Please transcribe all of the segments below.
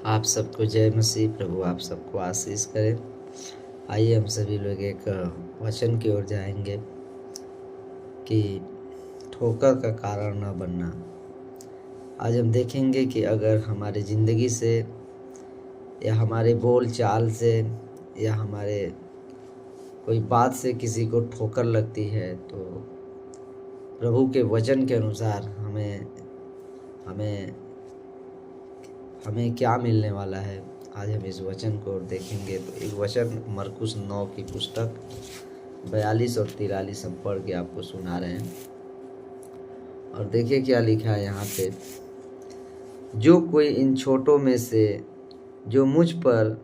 आप सबको जय मसीह। प्रभु आप सबको आशीष करे। आइए हम सभी लोग एक वचन की ओर जाएंगे कि ठोकर का कारण न बनना। आज हम देखेंगे कि अगर हमारे ज़िंदगी से या हमारे बोल चाल से या हमारे कोई बात से किसी को ठोकर लगती है तो प्रभु के वचन के अनुसार हमें हमें हमें क्या मिलने वाला है। आज हम इस वचन को देखेंगे। तो एक वचन मरकुस 9 की पुस्तक 42 और 43 हम पढ़ के आपको सुना रहे हैं। और देखिए क्या लिखा है यहाँ पे। जो कोई इन छोटों में से जो मुझ पर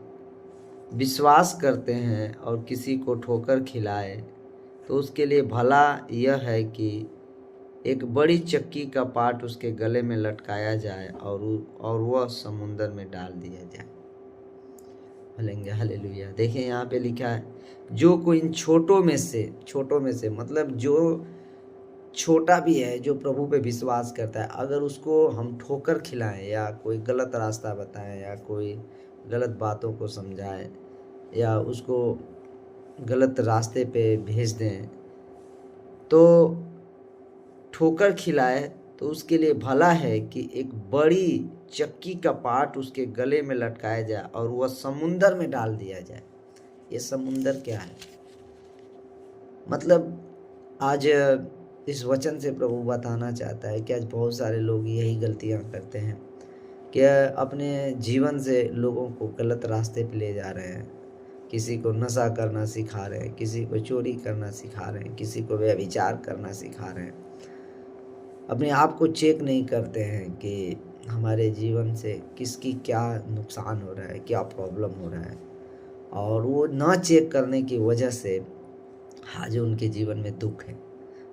विश्वास करते हैं और किसी को ठोकर खिलाए तो उसके लिए भला यह है कि एक बड़ी चक्की का पाट उसके गले में लटकाया जाए और वह समुंदर में डाल दिया जाए। बोलेंगे हालेलुया। देखिए यहाँ पे लिखा है जो कोई इन छोटों में से मतलब जो छोटा भी है, जो प्रभु पे विश्वास करता है, अगर उसको हम ठोकर खिलाएं या कोई गलत रास्ता बताएं या कोई गलत बातों को समझाएं या उसको गलत रास्ते पे भेज दें तो ठोकर खिलाए तो उसके लिए भला है कि एक बड़ी चक्की का पाट उसके गले में लटकाया जाए और वह समुंदर में डाल दिया जाए। ये समुंदर क्या है? मतलब आज इस वचन से प्रभु बताना चाहता है कि आज बहुत सारे लोग यही गलतियां करते हैं कि अपने जीवन से लोगों को गलत रास्ते पे ले जा रहे हैं। किसी को नशा करना सिखा रहे हैं, किसी को चोरी करना सिखा रहे हैं, किसी को व्यभिचार करना सिखा रहे हैं। अपने आप को चेक नहीं करते हैं कि हमारे जीवन से किसकी क्या नुकसान हो रहा है, क्या प्रॉब्लम हो रहा है। और वो ना चेक करने की वजह से आज उनके जीवन में दुख है,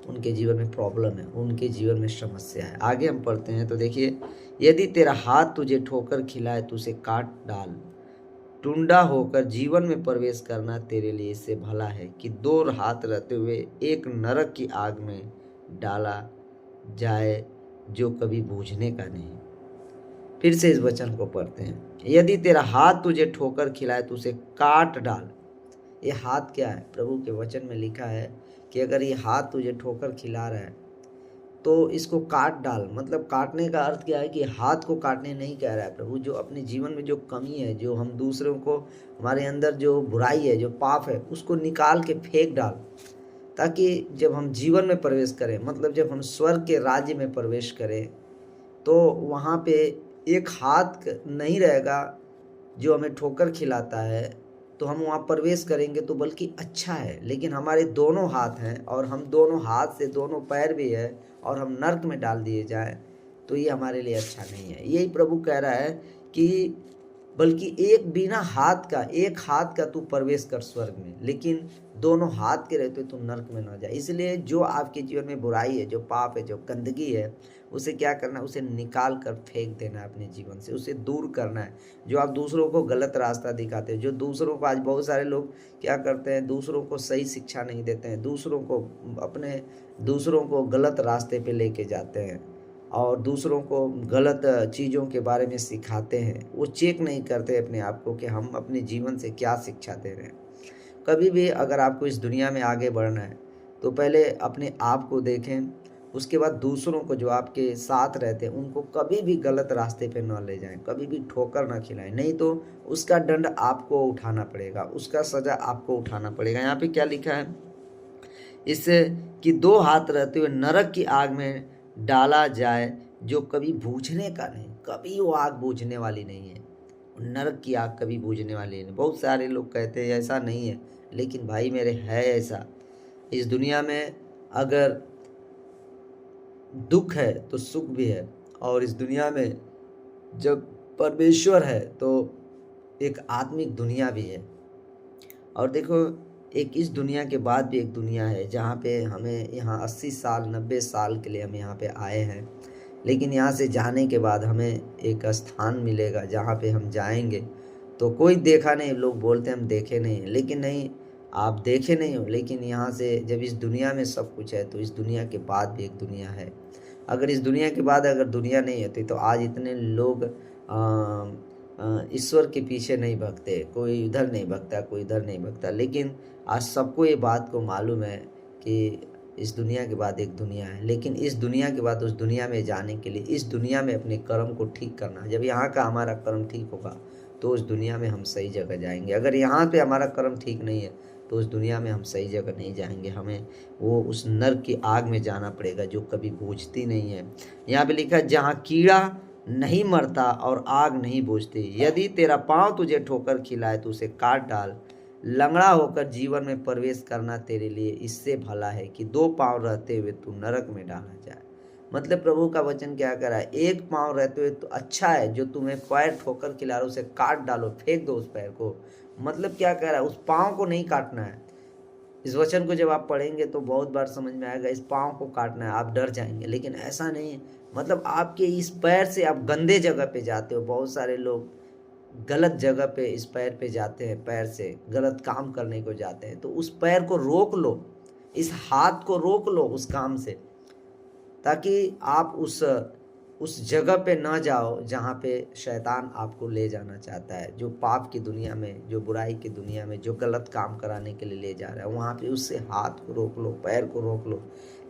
उनके जीवन में प्रॉब्लम है, उनके जीवन में समस्या है। आगे हम पढ़ते हैं तो देखिए, यदि तेरा हाथ तुझे ठोकर खिलाए तो उसे काट डाल। टुंडा होकर जीवन में प्रवेश करना तेरे लिए इससे भला है कि दो हाथ रहते हुए एक नरक की आग में डाला जाए जो कभी बूझने का नहीं। फिर से इस वचन को पढ़ते हैं। यदि तेरा हाथ तुझे ठोकर खिलाए तो उसे काट डाल। ये हाथ क्या है? प्रभु के वचन में लिखा है कि अगर ये हाथ तुझे ठोकर खिला रहा है तो इसको काट डाल। मतलब काटने का अर्थ क्या है कि हाथ को काटने नहीं कह रहा है प्रभु। जो अपने जीवन में जो कमी है, जो हम दूसरों को, हमारे अंदर जो बुराई है, जो पाप है, उसको निकाल के फेंक डाल, ताकि जब हम जीवन में प्रवेश करें, मतलब जब हम स्वर्ग के राज्य में प्रवेश करें तो वहाँ पे एक हाथ नहीं रहेगा जो हमें ठोकर खिलाता है तो हम वहाँ प्रवेश करेंगे तो बल्कि अच्छा है। लेकिन हमारे दोनों हाथ हैं और हम दोनों हाथ से दोनों पैर भी है और हम नर्क में डाल दिए जाए तो ये हमारे लिए अच्छा नहीं है। यही प्रभु कह रहा है कि बल्कि एक हाथ का तू प्रवेश कर स्वर्ग में, लेकिन दोनों हाथ के रहते तू नर्क में न जाए। इसलिए जो आपके जीवन में बुराई है, जो पाप है, जो गंदगी है, उसे क्या करना है? उसे निकाल कर फेंक देना है अपने जीवन से, उसे दूर करना है। जो आप दूसरों को गलत रास्ता दिखाते हैं, जो दूसरों को, आज बहुत सारे लोग क्या करते हैं, दूसरों को सही शिक्षा नहीं देते हैं, दूसरों को गलत रास्ते पे लेके जाते हैं और दूसरों को गलत चीज़ों के बारे में सिखाते हैं। वो चेक नहीं करते अपने आप को कि हम अपने जीवन से क्या शिक्षा दे रहे हैं। कभी भी अगर आपको इस दुनिया में आगे बढ़ना है तो पहले अपने आप को देखें, उसके बाद दूसरों को, जो आपके साथ रहते हैं, उनको कभी भी गलत रास्ते पे न ले जाएं, कभी भी ठोकर ना खिलाएं। नहीं तो उसका दंड आपको उठाना पड़ेगा, उसका सजा आपको उठाना पड़ेगा। यहाँ पे क्या लिखा है? इससे कि दो हाथ रहते हुए नरक की आग में डाला जाए जो कभी बूझने का नहीं। कभी वो आग बूझने वाली नहीं है। नरक की आग कभी बूझने वाली नहीं। बहुत सारे लोग कहते हैं ऐसा नहीं है, लेकिन भाई मेरे है ऐसा। इस दुनिया में अगर दुख है तो सुख भी है, और इस दुनिया में जब परमेश्वर है तो एक आत्मिक दुनिया भी है। और देखो, एक इस दुनिया के बाद भी एक दुनिया है जहाँ पे हमें यहाँ 80 साल 90 साल के लिए हम यहाँ पे आए हैं, लेकिन यहाँ से जाने के बाद हमें एक स्थान मिलेगा जहाँ पे हम जाएंगे तो कोई देखा नहीं। लोग बोलते हैं हम देखे नहीं, लेकिन नहीं, आप देखे नहीं हो, लेकिन यहाँ से जब इस दुनिया में सब कुछ है तो इस दुनिया के बाद भी एक दुनिया है। अगर इस दुनिया के बाद अगर दुनिया नहीं होती तो आज इतने लोग ईश्वर के पीछे नहीं भगते, कोई इधर नहीं भगता, कोई इधर नहीं भगता। लेकिन आज सबको ये बात को मालूम है कि इस दुनिया के बाद एक दुनिया है, लेकिन इस दुनिया के बाद उस दुनिया में जाने के लिए इस दुनिया में अपने कर्म को ठीक करना है। जब यहाँ का हमारा कर्म ठीक होगा तो उस दुनिया में हम सही जगह जाएंगे। अगर यहाँ पे हमारा कर्म ठीक नहीं है तो उस दुनिया में हम सही जगह नहीं जाएंगे, हमें वो उस नर्क की आग में जाना पड़ेगा जो कभी बुझती नहीं है। यहाँ पे लिखा है, जहाँ कीड़ा नहीं मरता और आग नहीं बुझती, यदि तेरा पाँव तुझे ठोकर खिलाए तो उसे काट डाल। लंगड़ा होकर जीवन में प्रवेश करना तेरे लिए इससे भला है कि 2 पाँव रहते हुए तू नरक में डाला जाए। मतलब प्रभु का वचन क्या कर रहा है, एक पाँव रहते हुए तो अच्छा है, जो तुम्हें पैर ठोकर खिला रहा है उसे काट डालो, फेंक दो उस पैर को। मतलब क्या कह रहा है, उस पाँव को नहीं काटना है। इस वचन को जब आप पढ़ेंगे तो बहुत बार समझ में आएगा, इस पाँव को काटना है, आप डर जाएंगे। लेकिन ऐसा नहीं है, मतलब आपके इस पैर से आप गंदे जगह पे जाते हो। बहुत सारे लोग गलत जगह पे इस पैर पे जाते हैं, पैर से गलत काम करने को जाते हैं। तो उस पैर को रोक लो, इस हाथ को रोक लो उस काम से, ताकि आप उस जगह पे ना जाओ जहाँ पे शैतान आपको ले जाना चाहता है, जो पाप की दुनिया में, जो बुराई की दुनिया में, जो गलत काम कराने के लिए ले जा रहा है। वहाँ पे उससे हाथ को रोक लो, पैर को रोक लो,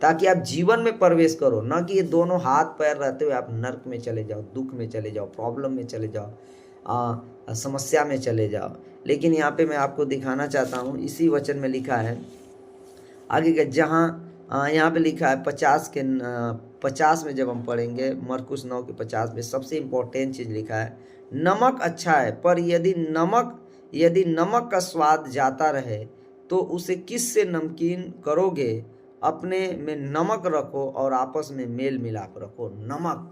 ताकि आप जीवन में प्रवेश करो। ना कि ये दोनों हाथ पैर रहते हुए आप नर्क में चले जाओ, दुख में चले जाओ, प्रॉब्लम में चले जाओ, समस्या में चले जाओ। लेकिन यहाँ पे मैं आपको दिखाना चाहता हूँ, इसी वचन में लिखा है आगे के, जहाँ यहाँ पे लिखा है 50 में जब हम पढ़ेंगे, मरकुस 9 के 50 में सबसे इम्पोर्टेंट चीज़ लिखा है, नमक अच्छा है, पर यदि नमक का स्वाद जाता रहे तो उसे किस से नमकीन करोगे। अपने में नमक रखो और आपस में मेल मिलाप रखो। नमक,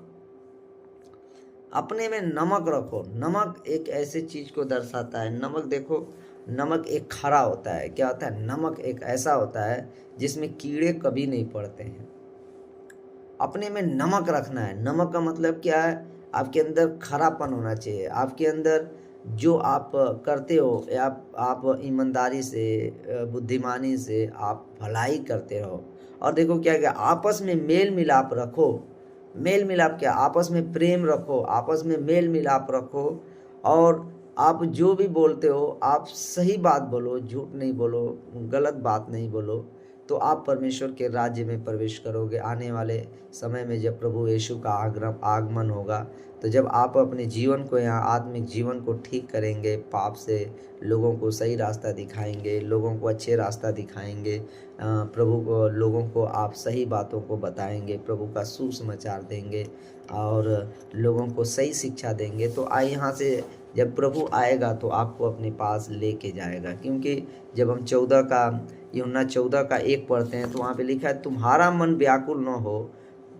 अपने में नमक रखो। नमक एक ऐसे चीज़ को दर्शाता है। नमक देखो, नमक एक खरा होता है। क्या होता है, नमक एक ऐसा होता है जिसमें कीड़े कभी नहीं पड़ते हैं। अपने में नमक रखना है। नमक का मतलब क्या है, आपके अंदर खरापन होना चाहिए। आपके अंदर जो आप करते हो, आप ईमानदारी से, बुद्धिमानी से आप भलाई करते रहो। और देखो क्या क्या, आपस में मेल मिलाप रखो। मेल मिलाप क्या, आपस में प्रेम रखो, आपस में मेल मिलाप रखो। और आप जो भी बोलते हो आप सही बात बोलो, झूठ नहीं बोलो, गलत बात नहीं बोलो, तो आप परमेश्वर के राज्य में प्रवेश करोगे। आने वाले समय में जब प्रभु यीशु का आगमन होगा, तो जब आप अपने जीवन को, यहाँ आत्मिक जीवन को ठीक करेंगे, पाप से लोगों को सही रास्ता दिखाएंगे, लोगों को अच्छे रास्ता दिखाएंगे, प्रभु को, लोगों को आप सही बातों को बताएंगे, प्रभु का सुसमाचार देंगे और लोगों को सही शिक्षा देंगे, तो यहाँ से जब प्रभु आएगा तो आपको अपने पास लेके जाएगा। क्योंकि जब हम यूहन्ना 14:1 पढ़ते हैं तो वहाँ पे लिखा है, तुम्हारा मन व्याकुल न हो,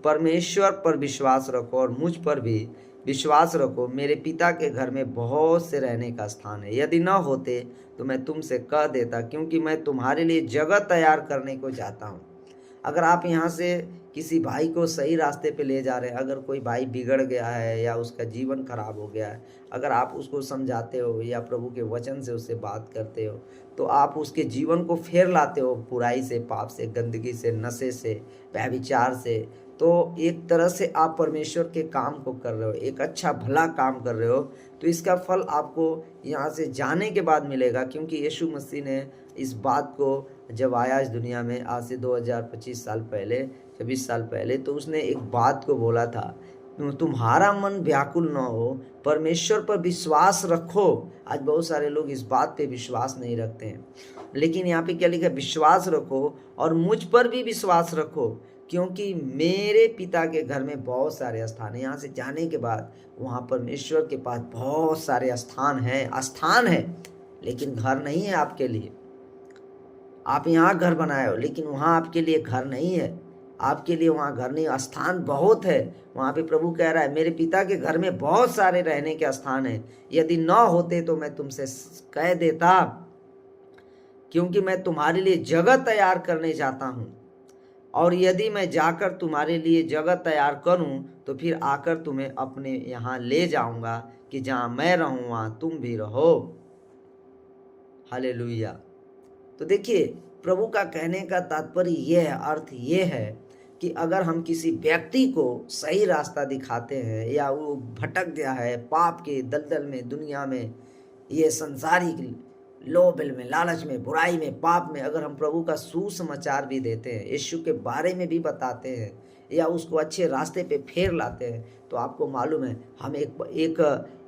परमेश्वर पर विश्वास रखो और मुझ पर भी विश्वास रखो। मेरे पिता के घर में बहुत से रहने का स्थान है, यदि न होते तो मैं तुमसे कह देता, क्योंकि मैं तुम्हारे लिए जगह तैयार करने को जाता हूँ। अगर आप यहाँ से किसी भाई को सही रास्ते पे ले जा रहे हैं, अगर कोई भाई बिगड़ गया है या उसका जीवन खराब हो गया है, अगर आप उसको समझाते हो या प्रभु के वचन से उससे बात करते हो, तो आप उसके जीवन को फेर लाते हो बुराई से, पाप से, गंदगी से, नशे से, व्यभिचार से। तो एक तरह से आप परमेश्वर के काम को कर रहे हो, एक अच्छा भला काम कर रहे हो। तो इसका फल आपको यहाँ से जाने के बाद मिलेगा। क्योंकि यीशु मसीह ने इस बात को जब आया इस दुनिया में, आज से 2025 साल पहले, 26 साल पहले, तो उसने एक बात को बोला था, तुम्हारा मन व्याकुल न हो, परमेश्वर पर विश्वास रखो। आज बहुत सारे लोग इस बात पे विश्वास नहीं रखते हैं, लेकिन यहाँ पे क्या लिखा है, विश्वास रखो और मुझ पर भी विश्वास रखो, क्योंकि मेरे पिता के घर में बहुत सारे स्थान है। यहाँ से जाने के बाद वहाँ परमेश्वर के पास बहुत सारे स्थान है, लेकिन घर नहीं है आपके लिए। आप यहाँ घर बनाए हो, लेकिन वहाँ आपके लिए घर नहीं है। आपके लिए वहाँ घर नहीं, स्थान बहुत है। वहाँ पे प्रभु कह रहा है, मेरे पिता के घर में बहुत सारे रहने के स्थान हैं, यदि न होते तो मैं तुमसे कह देता, क्योंकि मैं तुम्हारे लिए जगह तैयार करने जाता हूँ। और यदि मैं जाकर तुम्हारे लिए जगह तैयार करूँ तो फिर आकर तुम्हें अपने यहाँ ले जाऊँगा, कि जहाँ मैं रहूँ वहाँ तुम भी रहो। हालेलुया। तो देखिए, प्रभु का कहने का तात्पर्य ये है, अर्थ ये है कि अगर हम किसी व्यक्ति को सही रास्ता दिखाते हैं या वो भटक गया है पाप के दलदल में, दुनिया में, ये संसारिक लोभ में, लालच में, बुराई में, पाप में, अगर हम प्रभु का सुसमाचार भी देते हैं, यीशु के बारे में भी बताते हैं या उसको अच्छे रास्ते पे फेर लाते हैं, तो आपको मालूम है हम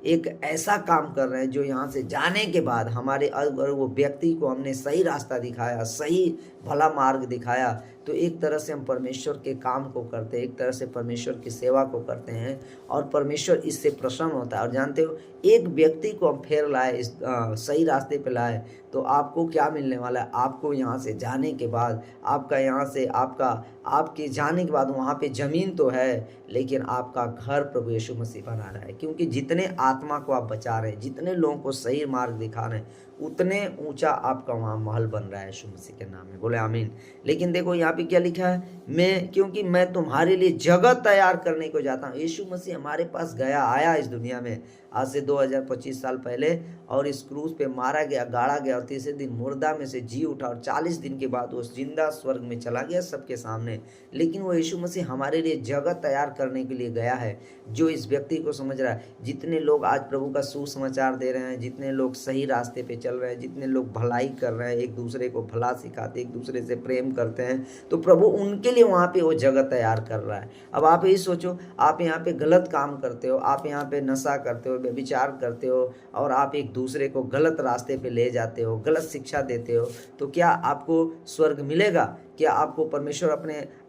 एक ऐसा काम कर रहे हैं जो यहाँ से जाने के बाद हमारे, अगर वो व्यक्ति को हमने सही रास्ता दिखाया, सही भला मार्ग दिखाया, तो एक तरह से हम परमेश्वर के काम को करते हैं, एक तरह से परमेश्वर की सेवा को करते हैं और परमेश्वर इससे प्रसन्न होता है। और जानते हो, एक व्यक्ति को हम फेर लाए, इस सही रास्ते पे लाए, तो आपको क्या मिलने वाला है? आपको यहाँ से जाने के बाद, आपके जाने के बाद वहाँ पे ज़मीन तो है, लेकिन आपका घर प्रभु यीशु मसीह बना रहा है। क्योंकि जितने आत्मा को आप बचा रहे हैं, जितने लोगों को सही मार्ग दिखा रहे हैं, उतने ऊंचा आपका वहाँ महल बन रहा है यीशु मसीह के नाम में। बोले आमीन। लेकिन देखो यहाँ पे क्या लिखा है, क्योंकि मैं तुम्हारे लिए जगह तैयार करने को जाता हूँ। यीशु मसीह हमारे पास आया इस दुनिया में आज से 2025 साल पहले, और इस क्रूस पे मारा गया, गाड़ा गया, और तीसरे दिन मुर्दा में से जी उठा, और 40 दिन के बाद वो जिंदा स्वर्ग में चला गया सबके सामने। लेकिन वो यीशु मसीह हमारे लिए जगह तैयार करने के लिए गया है। जो इस व्यक्ति को समझ रहा है, जितने लोग आज प्रभु का सुसमाचार दे रहे हैं, जितने लोग सही रास्ते पे चल रहे हैं, जितने लोग भलाई कर रहे हैं, एक दूसरे को भला सिखाते, एक दूसरे से प्रेम करते हैं, तो प्रभु उनके लिए वहाँ पे वो जगह तैयार कर रहा है। अब आप यही सोचो, आप यहाँ पे गलत काम करते हो, आप यहाँ पे नशा करते हो, व्यभिचार करते हो, और आप एक दूसरे को गलत रास्ते पे ले जाते हो, गलत शिक्षा देते हो, तो क्या आपको स्वर्ग मिलेगा? क्या आपको परमेश्वर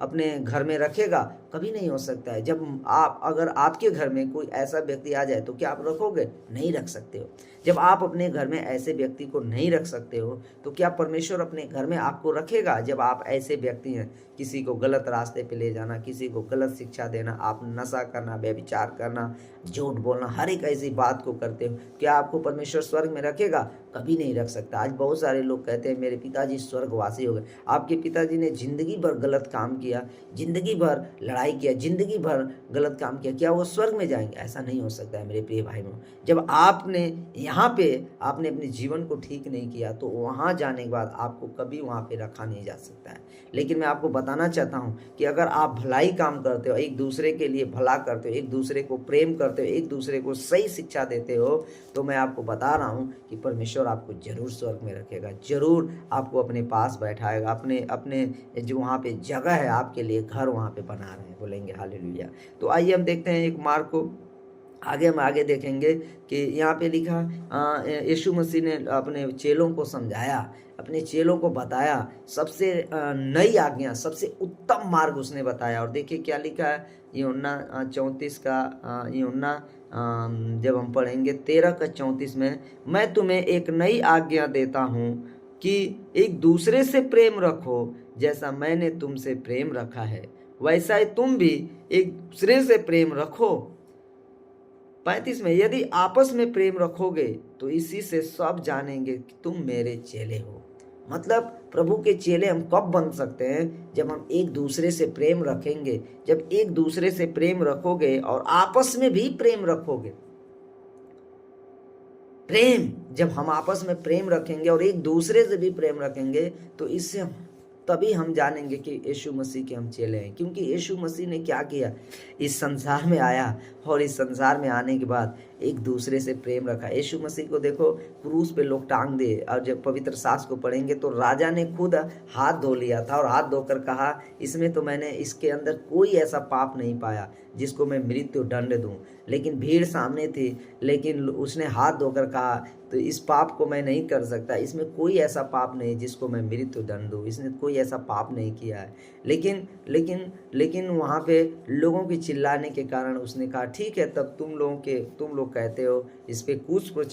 अपने घर में रखेगा? कभी नहीं हो सकता है। अगर आपके घर में कोई ऐसा व्यक्ति आ जाए, तो क्या आप रखोगे? नहीं रख सकते हो। जब आप अपने घर में ऐसे व्यक्ति को नहीं रख सकते हो, तो क्या परमेश्वर अपने घर में आपको रखेगा? जब आप ऐसे व्यक्ति हैं, किसी को गलत रास्ते पे ले जाना, किसी को गलत शिक्षा देना, आप नशा करना, व्यभिचार करना, झूठ बोलना, हर एक ऐसी बात को करते हो, क्या आपको परमेश्वर स्वर्ग में रखेगा? कभी नहीं रख सकता। आज बहुत सारे लोग कहते हैं मेरे पिताजी स्वर्गवासी हो गए। आपके पिताजी ने जिंदगी भर गलत काम किया, जिंदगी भर लड़ाई किया, जिंदगी भर गलत काम किया, क्या वो स्वर्ग में जाएंगे? ऐसा नहीं हो सकता है मेरे प्रिय भाई बहनों। जब आपने यहाँ पे आपने अपने जीवन को ठीक नहीं किया, तो वहाँ जाने के बाद आपको कभी वहाँ पे रखा नहीं जा सकता है। लेकिन मैं आपको बताना चाहता हूँ कि अगर आप भलाई काम करते हो, एक दूसरे के लिए भला करते हो, एक दूसरे को प्रेम करते हो, एक दूसरे को सही शिक्षा देते हो, तो मैं आपको बता रहा हूँ कि परमेश्वर आपको जरूर स्वर्ग में रखेगा, जरूर आपको अपने पास बैठाएगा, अपने जो वहाँ पे जगह है आपके लिए, घर वहाँ पे बना रहे हैं। बोलेंगे हालेलुया। तो आइए हम देखते हैं एक मार्क को, हम आगे देखेंगे कि यहाँ पे लिखा, यीशु मसीह ने अपने चेलों को समझाया, अपने चेलों को बताया, सबसे नई आज्ञा, सबसे उत्तम मार्ग उसने बताया। और देखिए क्या लिखा है, यूहन्ना 34 का, यूहन्ना जब हम पढ़ेंगे 13 का 34 में, मैं तुम्हें एक नई आज्ञा देता हूँ कि एक दूसरे से प्रेम रखो, जैसा मैंने तुमसे प्रेम रखा है, वैसा ही तुम भी एक दूसरे से प्रेम रखो। 35 में, यदि आपस में प्रेम रखोगे तो इसी से सब जानेंगे कि तुम मेरे चेले हो। मतलब प्रभु के चेले हम कब बन सकते हैं? जब हम एक दूसरे से प्रेम रखेंगे। जब एक दूसरे से प्रेम रखोगे और आपस में भी प्रेम रखोगे, जब हम आपस में प्रेम रखेंगे और एक दूसरे से भी प्रेम रखेंगे, तो इससे तभी हम जानेंगे कि यीशु मसीह के हम चेले हैं। क्योंकि यीशु मसीह ने क्या किया, इस संसार में आया, और इस संसार में आने के बाद एक दूसरे से प्रेम रखा। यीशु मसीह को देखो, क्रूस पे लोग टांग दिए, और जब पवित्र शास्त्र को पढ़ेंगे तो राजा ने खुद हाथ धो लिया था, और हाथ धोकर कहा, इसमें तो मैंने इसके अंदर कोई ऐसा पाप नहीं पाया जिसको मैं मृत्यु दंड दूं। लेकिन भीड़ सामने थी, लेकिन उसने हाथ धोकर कहा, तो इस पाप को मैं नहीं कर सकता, इसमें कोई ऐसा पाप नहीं जिसको मैं मृत्यु दंड दूं, इसने कोई ऐसा पाप नहीं किया है। लेकिन वहाँ पे लोगों के चिल्लाने के कारण उसने कहा, ठीक है, तब तुम लोग कहते हो इस पे क्रूस पे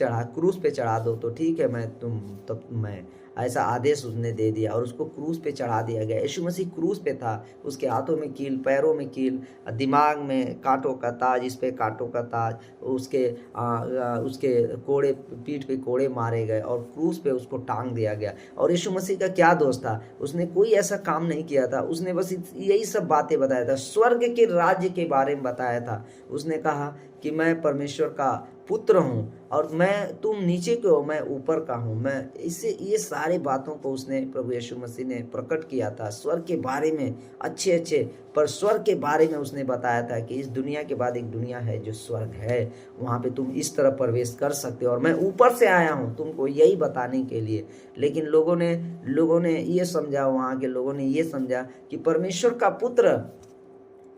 चढ़ा दो, तो ठीक है, मैं ऐसा आदेश उसने दे दिया, और उसको क्रूस पे चढ़ा दिया गया। यीशु मसीह क्रूस पे था, उसके हाथों में कील, पैरों में कील, दिमाग में कांटों का ताज, इस पे कांटों का ताज, उसके कोड़े, पीठ पे कोड़े मारे गए, और क्रूस पे उसको टांग दिया गया। और यीशु मसीह का क्या दोष था? उसने कोई ऐसा काम नहीं किया था, उसने बस यही सब बातें बताया था, स्वर्ग के राज्य के बारे में बताया था। उसने कहा कि मैं परमेश्वर का पुत्र हूँ और मैं तुम नीचे के हो, मैं ऊपर का हूँ। मैं इससे ये सारे बातों को उसने प्रभु यीशु मसीह ने प्रकट किया था स्वर्ग के बारे में, अच्छे-अच्छे पर स्वर्ग के बारे में उसने बताया था कि इस दुनिया के बाद एक दुनिया है जो स्वर्ग है, वहाँ पे तुम इस तरह प्रवेश कर सकते हो और मैं ऊपर से आया हूँ तुमको यही बताने के लिए। लेकिन लोगों ने ये समझा, वहाँ के लोगों ने ये समझा कि परमेश्वर का पुत्र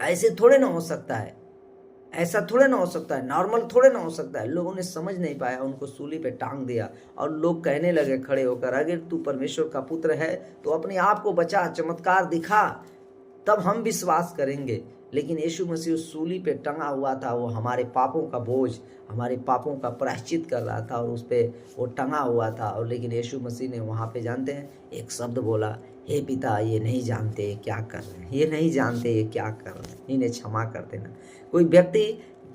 ऐसे थोड़े ना हो सकता है, ऐसा थोड़े ना हो सकता है, नॉर्मल थोड़े ना हो सकता है। लोगों ने समझ नहीं पाया, उनको सूली पे टांग दिया और लोग कहने लगे खड़े होकर, अगर तू परमेश्वर का पुत्र है तो अपने आप को बचा, चमत्कार दिखा, तब हम विश्वास करेंगे। लेकिन यीशु मसीह उस सूली पे टंगा हुआ था, वो हमारे पापों का बोझ, हमारे पापों का प्रायश्चित कर रहा था और उस पे वो टंगा हुआ था। और लेकिन यीशु मसीह ने वहाँ पे जानते हैं एक शब्द बोला, हे पिता ये नहीं जानते ये क्या कर रहे हैं, ये नहीं जानते ये क्या कर रहे हैं, इन्हें क्षमा कर देना। कोई व्यक्ति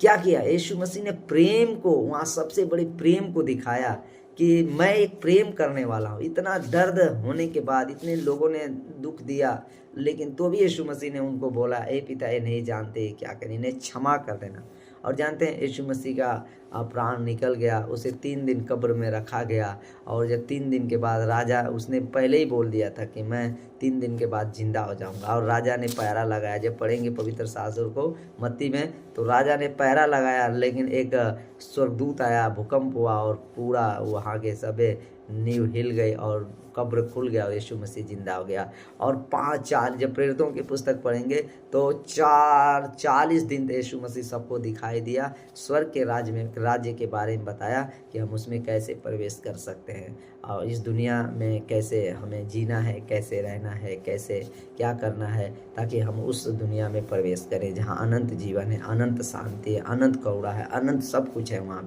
क्या किया, यीशु मसीह ने प्रेम को, वहाँ सबसे बड़े प्रेम को दिखाया कि मैं एक प्रेम करने वाला हूँ। इतना दर्द होने के बाद, इतने लोगों ने दुख दिया, लेकिन तो भी यीशु मसीह ने उनको बोला, ए पिता ये नहीं जानते क्या करें, इन्हें क्षमा कर देना। और जानते हैं यीशु मसीह का प्राण निकल गया, उसे 3 दिन कब्र में रखा गया। और जब 3 दिन के बाद राजा, उसने पहले ही बोल दिया था कि मैं 3 दिन के बाद जिंदा हो जाऊंगा। और राजा ने पहरा लगाया, जब पढ़ेंगे पवित्र शास्त्र को मत्ती में, तो राजा ने पहरा लगाया, लेकिन एक स्वर्गदूत आया, भूकंप हुआ और पूरा वहाँ के सबे नींव हिल गई और कब्र खुल गया और यीशु मसीह जिंदा हो गया। और 5-4 जब प्रेरितों की पुस्तक पढ़ेंगे तो 40 दिन यीशु मसीह सबको दिखाई दिया, स्वर्ग के राज्य के बारे में बताया कि हम उसमें कैसे प्रवेश कर सकते हैं और इस दुनिया में कैसे हमें जीना है, कैसे रहना है, कैसे क्या करना है, ताकि हम उस दुनिया में प्रवेश करें जहाँ अनंत जीवन है, अनंत शांति है, अनंत करुणा है, अनंत सब कुछ है। वहाँ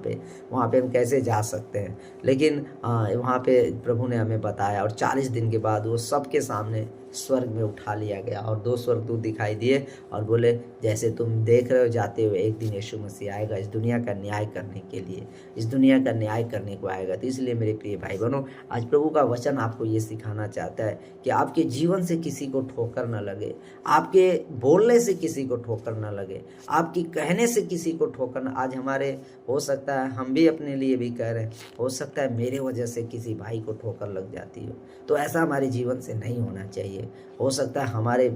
पे हम कैसे जा सकते हैं। लेकिन वहाँ पे प्रभु ने हमें बताया और 40 दिन के बाद वो सबके सामने स्वर्ग में उठा लिया गया और 2 स्वर्गदूत दिखाई दिए और बोले, जैसे तुम देख रहे हो जाते हुए, एक दिन यीशु मसीह आएगा इस दुनिया का न्याय करने के लिए, इस दुनिया का न्याय करने को आएगा। तो इसलिए मेरे प्रिय भाई बहनों, आज प्रभु का वचन आपको ये सिखाना चाहता है कि आपके जीवन से किसी को ठोकर न लगे, आपके बोलने से किसी को ठोकर न लगे, आपकी कहने से किसी को ठोकर न। आज हमारे, हो सकता है हम भी अपने लिए भी कह रहे हैं, हो सकता है मेरे वजह से किसी भाई को ठोकर लग जाती हो, तो ऐसा हमारे जीवन से नहीं होना चाहिए। हो सकता है हमारे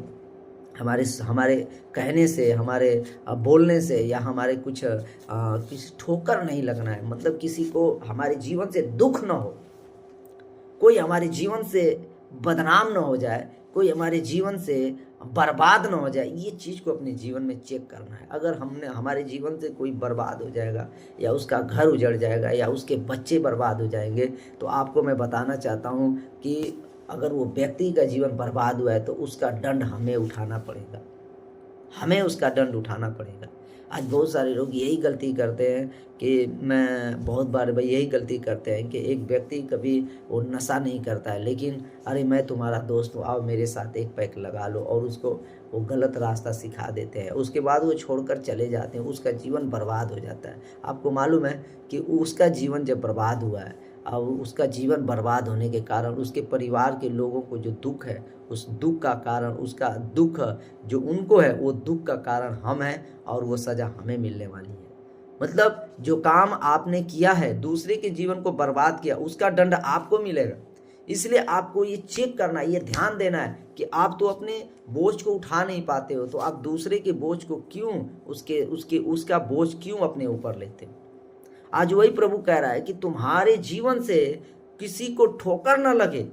कहने से, हमारे बोलने से या हमारे कुछ किसी ठोकर नहीं लगना है, मतलब किसी को हमारे जीवन से दुख न हो, कोई हमारे जीवन से बदनाम न हो जाए, कोई हमारे जीवन से बर्बाद न हो जाए। ये चीज़ को अपने जीवन में चेक करना है। अगर हमारे जीवन से कोई बर्बाद हो जाएगा या उसका घर उजड़ जाएगा या उसके बच्चे बर्बाद हो जाएंगे, तो आपको मैं बताना चाहता हूँ कि अगर वो व्यक्ति का जीवन बर्बाद हुआ है तो उसका दंड हमें उठाना पड़ेगा, हमें उसका दंड उठाना पड़ेगा। आज बहुत सारे लोग यही गलती करते हैं कि मैं बहुत बार यही गलती करते हैं कि एक व्यक्ति कभी वो नशा नहीं करता है, लेकिन अरे मैं तुम्हारा दोस्त हूँ, आओ मेरे साथ एक पैक लगा लो, और उसको वो गलत रास्ता सिखा देते हैं। उसके बाद वो छोड़कर चले जाते हैं, उसका जीवन बर्बाद हो जाता है। आपको मालूम है कि उसका जीवन जब बर्बाद हुआ है, अब उसका जीवन बर्बाद होने के कारण उसके परिवार के लोगों को जो दुख है, उस दुख का कारण, उसका दुख जो उनको है, वो दुख का कारण हम हैं और वो सज़ा हमें मिलने वाली है। मतलब जो काम आपने किया है, दूसरे के जीवन को बर्बाद किया, उसका दंड आपको मिलेगा। इसलिए आपको ये चेक करना, ये ध्यान देना है कि आप तो अपने बोझ को उठा नहीं पाते हो, तो आप दूसरे के बोझ को क्यों, उसका बोझ क्यों अपने ऊपर लेते हो। आज वही प्रभु कह रहा है कि तुम्हारे जीवन से किसी को ठोकर न लगे,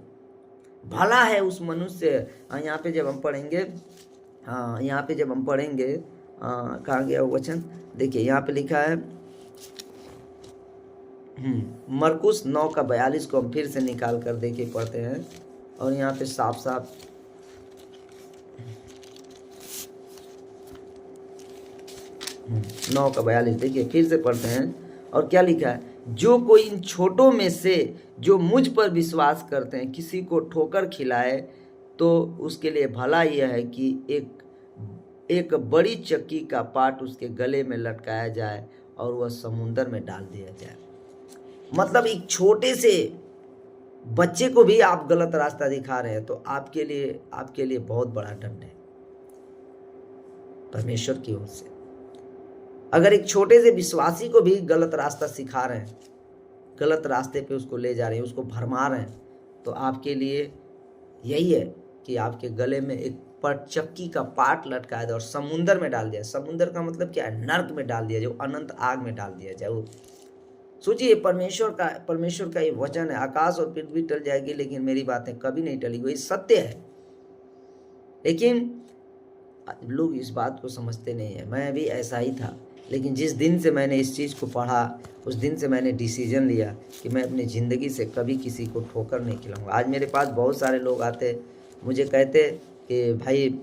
भला है उस मनुष्य। यहाँ पे जब हम पढ़ेंगे, कहाँ गया वो वचन, देखिए यहाँ पे लिखा है, मरकुस 9:42 को हम फिर से निकाल कर देखिए पढ़ते हैं, और यहाँ पे साफ साफ 9:42 देखिए फिर से पढ़ते हैं। और क्या लिखा है, जो कोई इन छोटों में से जो मुझ पर विश्वास करते हैं किसी को ठोकर खिलाए, तो उसके लिए भला यह है कि एक बड़ी चक्की का पाट उसके गले में लटकाया जाए और वह समुंदर में डाल दिया जाए। मतलब एक छोटे से बच्चे को भी आप गलत रास्ता दिखा रहे हैं, तो आपके लिए बहुत बड़ा दंड है परमेश्वर की ओर से। अगर एक छोटे से विश्वासी को भी गलत रास्ता सिखा रहे हैं, गलत रास्ते पे उसको ले जा रहे हैं, उसको भरमा रहे हैं, तो आपके लिए यही है कि आपके गले में एक चक्की का पाट लटका है और समुंदर में डाल दिया। समुंदर का मतलब क्या है? नर्क में डाल दिया, जो अनंत आग में डाल दिया जाए। वो सोचिए, परमेश्वर का ये वचन है, आकाश और पृथ्वी टल जाएगी लेकिन मेरी बातें कभी नहीं टलेगी। वही सत्य है, लेकिन लोग इस बात को समझते नहीं है। मैं भी ऐसा ही था, लेकिन जिस दिन से मैंने इस चीज़ को पढ़ा, उस दिन से मैंने डिसीजन लिया कि मैं अपनी ज़िंदगी से कभी किसी को ठोकर नहीं खिलाऊंगा। आज मेरे पास बहुत सारे लोग आते, मुझे कहते कि भाई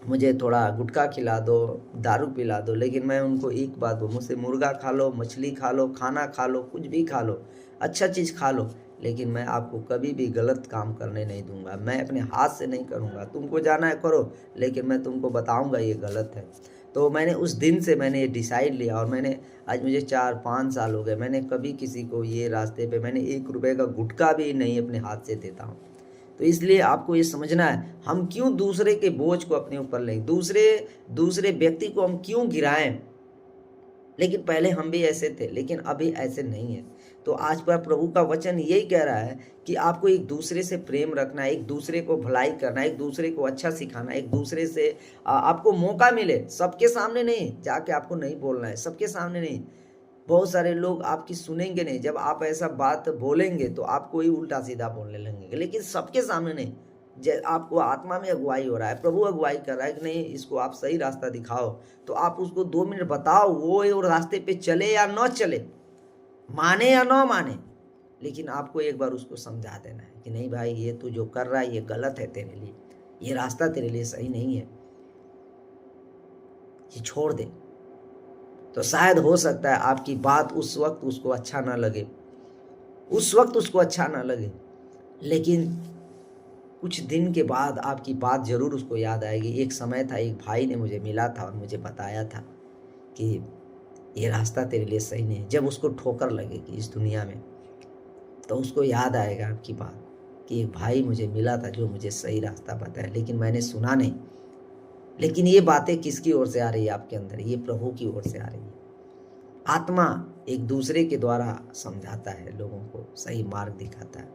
मुझे थोड़ा गुटखा खिला दो, दारू पिला दो, लेकिन मैं उनको एक बात बोलूँ, मुझसे मुर्गा खा लो, मछली खा लो, खाना खा लो, कुछ भी खा लो, अच्छा चीज़ खा लो, लेकिन मैं आपको कभी भी गलत काम करने नहीं दूंगा। मैं अपने हाथ से नहीं करूंगा। तुमको जाना है करो, लेकिन मैं तुमको बताऊंगा ये गलत है। तो मैंने उस दिन से मैंने ये डिसाइड लिया, और मैंने आज मुझे 4-5 साल हो गए, मैंने कभी किसी को ये रास्ते पे मैंने 1 रुपये का गुटखा भी नहीं अपने हाथ से देता हूँ। तो इसलिए आपको ये समझना है, हम क्यों दूसरे के बोझ को अपने ऊपर लें, दूसरे व्यक्ति को हम क्यों गिराएं। लेकिन पहले हम भी ऐसे थे, लेकिन अभी ऐसे नहीं है। तो आज पर प्रभु का वचन यही कह रहा है कि आपको एक दूसरे से प्रेम रखना है, एक दूसरे को भलाई करना है, एक दूसरे को अच्छा सिखाना है, एक दूसरे से आपको मौका मिले, सबके सामने नहीं, जाके आपको नहीं बोलना है, सबके सामने नहीं। बहुत सारे लोग आपकी सुनेंगे नहीं, जब आप ऐसा बात बोलेंगे तो आपको ही उल्टा सीधा बोलने लगेंगे, लेकिन सबके सामने नहीं। आपको आत्मा में अगुवाई हो रहा है, प्रभु अगुवाई कर रहा है कि नहीं, इसको आप सही रास्ता दिखाओ, तो आप उसको 2 मिनट बताओ, वो रास्ते पे चले या न चले, माने या न माने, लेकिन आपको एक बार उसको समझा देना है कि नहीं भाई, ये तू जो कर रहा है ये गलत है तेरे लिए, ये रास्ता तेरे लिए सही नहीं है, ये छोड़ दे। तो शायद हो सकता है आपकी बात उस वक्त उसको अच्छा ना लगे, लेकिन कुछ दिन के बाद आपकी बात जरूर उसको याद आएगी। एक समय था, एक भाई ने मुझे मिला था और मुझे बताया था कि ये रास्ता तेरे लिए सही नहीं है। जब उसको ठोकर लगेगी इस दुनिया में, तो उसको याद आएगा आपकी बात कि एक भाई मुझे मिला था जो मुझे सही रास्ता बताया, लेकिन मैंने सुना नहीं। लेकिन ये बातें किसकी ओर से आ रही है आपके अंदर? ये प्रभु की ओर से आ रही है। आत्मा एक दूसरे के द्वारा समझाता है, लोगों को सही मार्ग दिखाता है।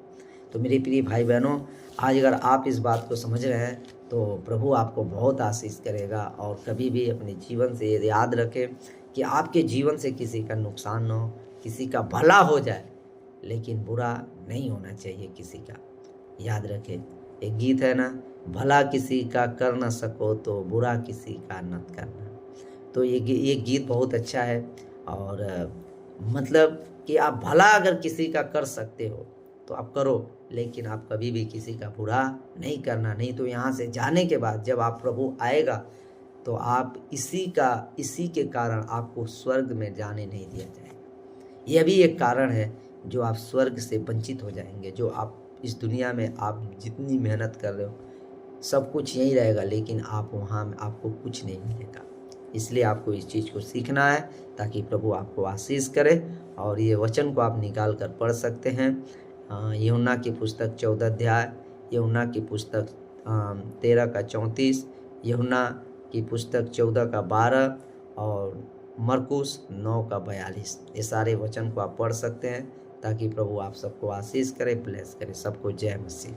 तो मेरे प्रिय भाई बहनों, आज अगर आप इस बात को समझ रहे हैं तो प्रभु आपको बहुत आशीष करेगा। और कभी भी अपने जीवन से ये याद रखें कि आपके जीवन से किसी का नुकसान न हो, किसी का भला हो जाए, लेकिन बुरा नहीं होना चाहिए किसी का। याद रखें, एक गीत है ना, भला किसी का कर न सको तो बुरा किसी का न करना। तो ये गीत बहुत अच्छा है, और मतलब कि आप भला अगर किसी का कर सकते हो तो आप करो, लेकिन आप कभी भी किसी का बुरा नहीं करना। नहीं तो यहाँ से जाने के बाद जब आप प्रभु आएगा तो आप इसी के कारण आपको स्वर्ग में जाने नहीं दिया जाएगा। यह भी एक कारण है जो आप स्वर्ग से वंचित हो जाएंगे। जो आप इस दुनिया में आप जितनी मेहनत कर रहे हो, सब कुछ यहीं रहेगा, लेकिन आप वहाँ आपको कुछ नहीं मिलेगा। इसलिए आपको इस चीज़ को सीखना है ताकि प्रभु आपको आशीष करे। और ये वचन को आप निकाल कर पढ़ सकते हैं। यूहन्ना की पुस्तक 14 अध्याय, यूहन्ना की पुस्तक 13 का 34, यूहन्ना की पुस्तक 14 का 12 और मरकुस 9 का 42। ये सारे वचन को आप पढ़ सकते हैं ताकि प्रभु आप सबको आशीष करे, ब्लेस करे। सबको जय मसीह।